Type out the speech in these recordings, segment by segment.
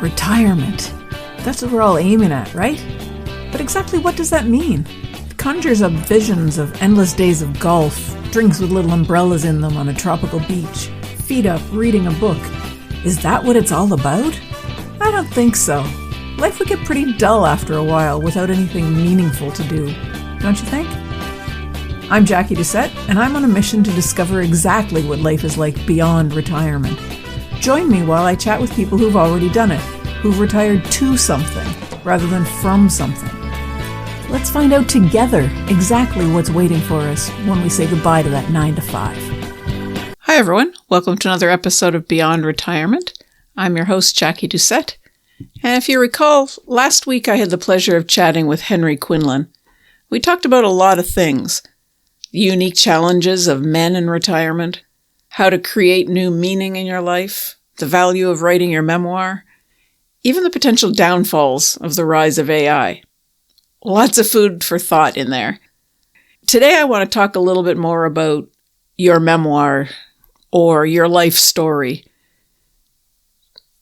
Retirement. That's what we're all aiming at, right? But exactly what does that mean? It conjures up visions of endless days of golf, drinks with little umbrellas in them on a tropical beach, feet up, reading a book. Is that what it's all about? I don't think so. Life would get pretty dull after a while without anything meaningful to do, don't you think? I'm Jacquie Doucette, and I'm on a mission to discover exactly what life is like beyond retirement. Join me while I chat with people who've already done it, who've retired to something rather than from something. Let's find out together exactly what's waiting for us when we say goodbye to that 9 to 5. Hi everyone, welcome to another episode of Beyond Retirement. I'm your host, Jacquie Doucette. And if you recall, last week I had the pleasure of chatting with Henry Quinlan. We talked about a lot of things. The unique challenges of men in retirement, how to create new meaning in your life, the value of writing your memoir, even the potential downfalls of the rise of AI. Lots of food for thought in there. Today I want to talk a little bit more about your memoir or your life story.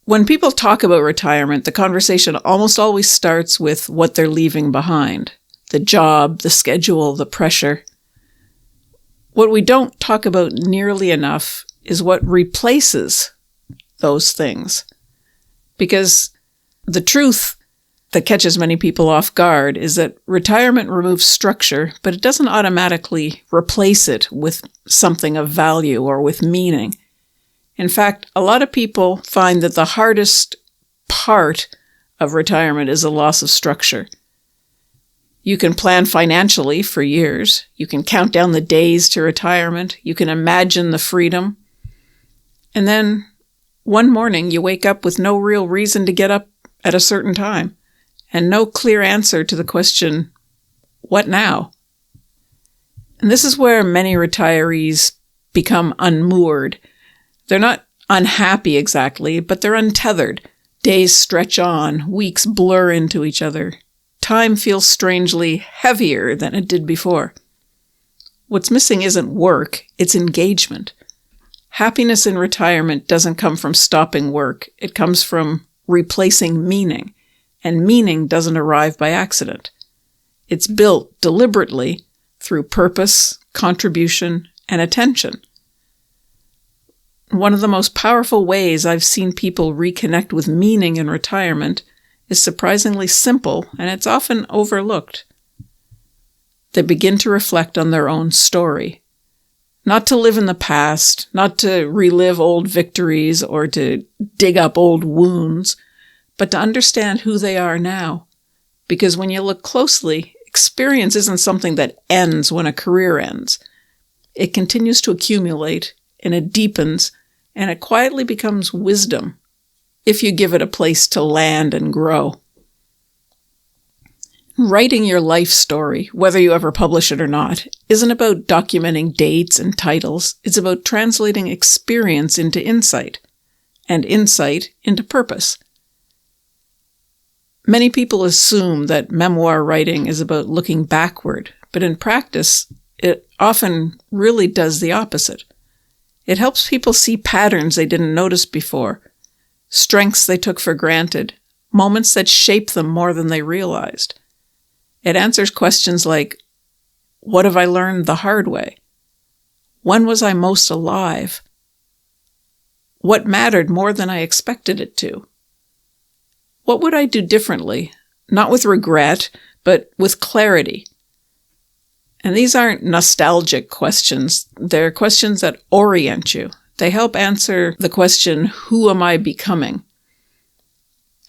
When people talk about retirement, the conversation almost always starts with what they're leaving behind. The job, the schedule, the pressure. What we don't talk about nearly enough is what replaces those things. Because the truth that catches many people off guard is that retirement removes structure, but it doesn't automatically replace it with something of value or with meaning. In fact, a lot of people find that the hardest part of retirement is a loss of structure. You can plan financially for years. You can count down the days to retirement. You can imagine the freedom. And then one morning you wake up with no real reason to get up at a certain time and no clear answer to the question, what now? And this is where many retirees become unmoored. They're not unhappy exactly, but they're untethered. Days stretch on, weeks blur into each other. Time feels strangely heavier than it did before. What's missing isn't work, it's engagement. Happiness in retirement doesn't come from stopping work, it comes from replacing meaning, and meaning doesn't arrive by accident. It's built deliberately through purpose, contribution, and attention. One of the most powerful ways I've seen people reconnect with meaning in retirement is surprisingly simple, and it's often overlooked. They begin to reflect on their own story. Not to live in the past, not to relive old victories or to dig up old wounds, but to understand who they are now. Because when you look closely, experience isn't something that ends when a career ends. It continues to accumulate, and it deepens, and it quietly becomes wisdom, if you give it a place to land and grow. Writing your life story, whether you ever publish it or not, isn't about documenting dates and titles. It's about translating experience into insight, and insight into purpose. Many people assume that memoir writing is about looking backward, but in practice, it often really does the opposite. It helps people see patterns they didn't notice before, strengths they took for granted, moments that shaped them more than they realized. It answers questions like, what have I learned the hard way? When was I most alive? What mattered more than I expected it to? What would I do differently? Not with regret, but with clarity. And these aren't nostalgic questions. They're questions that orient you. They help answer the question, who am I becoming?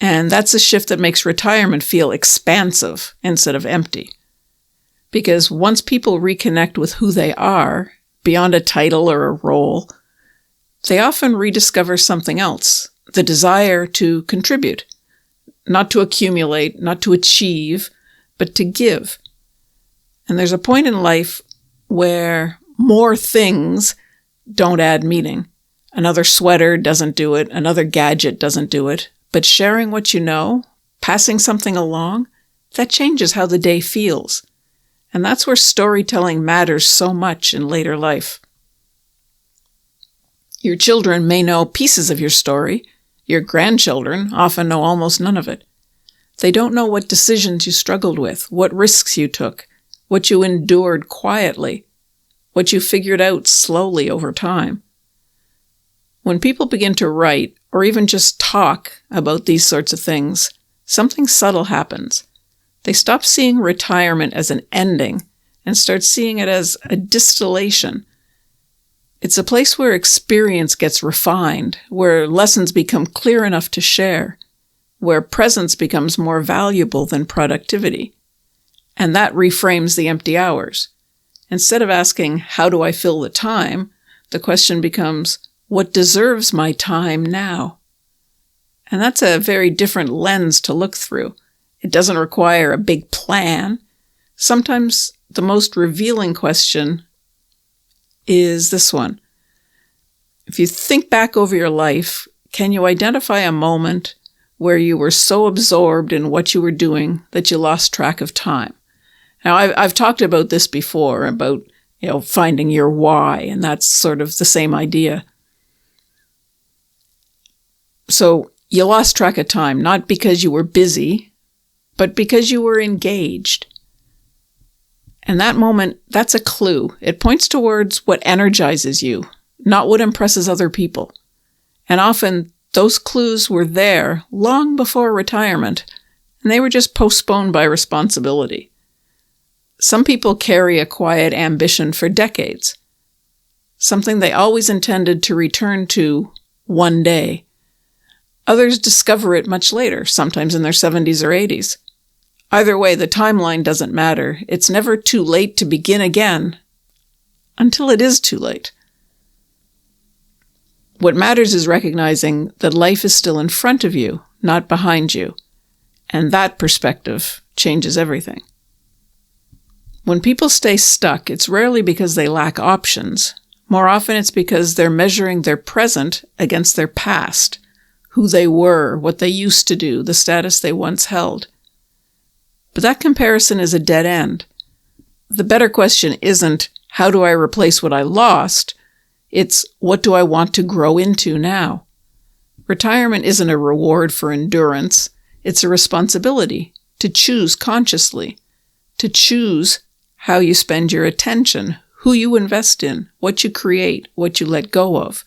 And that's a shift that makes retirement feel expansive instead of empty. Because once people reconnect with who they are, beyond a title or a role, they often rediscover something else, the desire to contribute, not to accumulate, not to achieve, but to give. And there's a point in life where more things don't add meaning. Another sweater doesn't do it. Another gadget doesn't do it. But sharing what you know, passing something along, that changes how the day feels. And that's where storytelling matters so much in later life. Your children may know pieces of your story, Your grandchildren often know almost none of it. They don't know what decisions you struggled with, what risks you took, what you endured quietly, what you figured out slowly over time. When people begin to write, or even just talk about these sorts of things, something subtle happens. They stop seeing retirement as an ending and start seeing it as a distillation. It's a place where experience gets refined, where lessons become clear enough to share, where presence becomes more valuable than productivity. And that reframes the empty hours. Instead of asking, how do I fill the time? The question becomes, what deserves my time now? And that's a very different lens to look through. It doesn't require a big plan. Sometimes the most revealing question is this one. If you think back over your life, can you identify a moment where you were so absorbed in what you were doing that you lost track of time? Now, I've talked about this before, about finding your why, and that's sort of the same idea. So you lost track of time, not because you were busy, but because you were engaged. And that moment, that's a clue. It points towards what energizes you, not what impresses other people. And often those clues were there long before retirement, and they were just postponed by responsibility. Some people carry a quiet ambition for decades, something they always intended to return to one day. Others discover it much later, sometimes in their 70s or 80s. Either way, the timeline doesn't matter. It's never too late to begin again, until it is too late. What matters is recognizing that life is still in front of you, not behind you. And that perspective changes everything. When people stay stuck, it's rarely because they lack options. More often it's because they're measuring their present against their past, who they were, what they used to do, the status they once held. But that comparison is a dead end. The better question isn't, how do I replace what I lost? It's, what do I want to grow into now? Retirement isn't a reward for endurance. It's a responsibility to choose consciously, to choose how you spend your attention, who you invest in, what you create, what you let go of.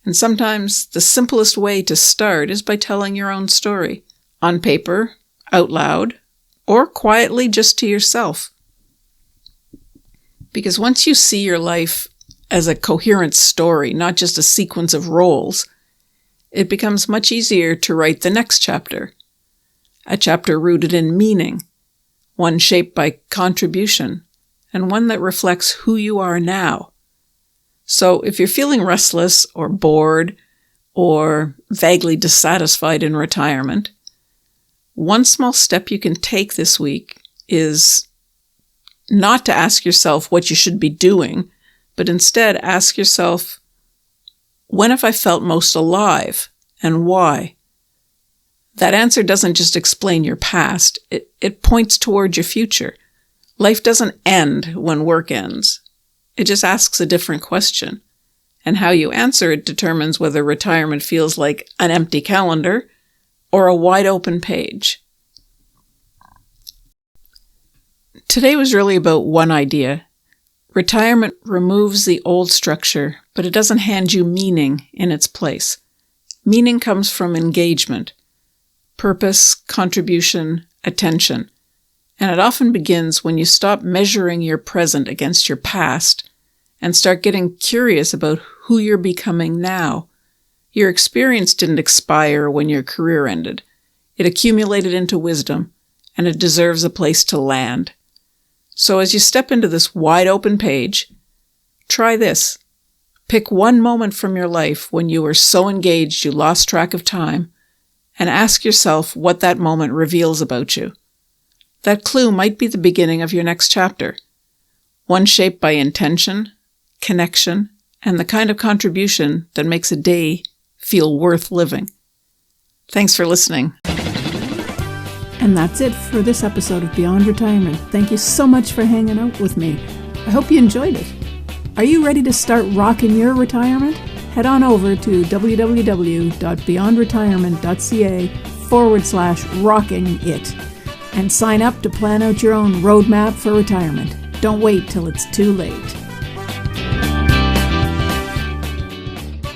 And sometimes the simplest way to start is by telling your own story, on paper, out loud, or quietly just to yourself. Because once you see your life as a coherent story, not just a sequence of roles, it becomes much easier to write the next chapter, a chapter rooted in meaning, one shaped by contribution, and one that reflects who you are now. So if you're feeling restless or bored or vaguely dissatisfied in retirement, one small step you can take this week is not to ask yourself what you should be doing, but instead ask yourself, when have I felt most alive and why? That answer doesn't just explain your past, it points toward your future. Life doesn't end when work ends. It just asks a different question. And how you answer it determines whether retirement feels like an empty calendar or a wide open page. Today was really about one idea. Retirement removes the old structure, but it doesn't hand you meaning in its place. Meaning comes from engagement, purpose, contribution, attention. And it often begins when you stop measuring your present against your past and start getting curious about who you're becoming now. Your experience didn't expire when your career ended. It accumulated into wisdom, and it deserves a place to land. So as you step into this wide open page, try this. Pick one moment from your life when you were so engaged you lost track of time, and ask yourself what that moment reveals about you. That clue might be the beginning of your next chapter, one shaped by intention, connection, and the kind of contribution that makes a day feel worth living. Thanks for listening. And that's it for this episode of Beyond Retirement. Thank you so much for hanging out with me. I hope you enjoyed it. Are you ready to start rocking your retirement? head on over to www.beyondretirement.ca/rocking-it and sign up to plan out your own roadmap for retirement. Don't wait till it's too late.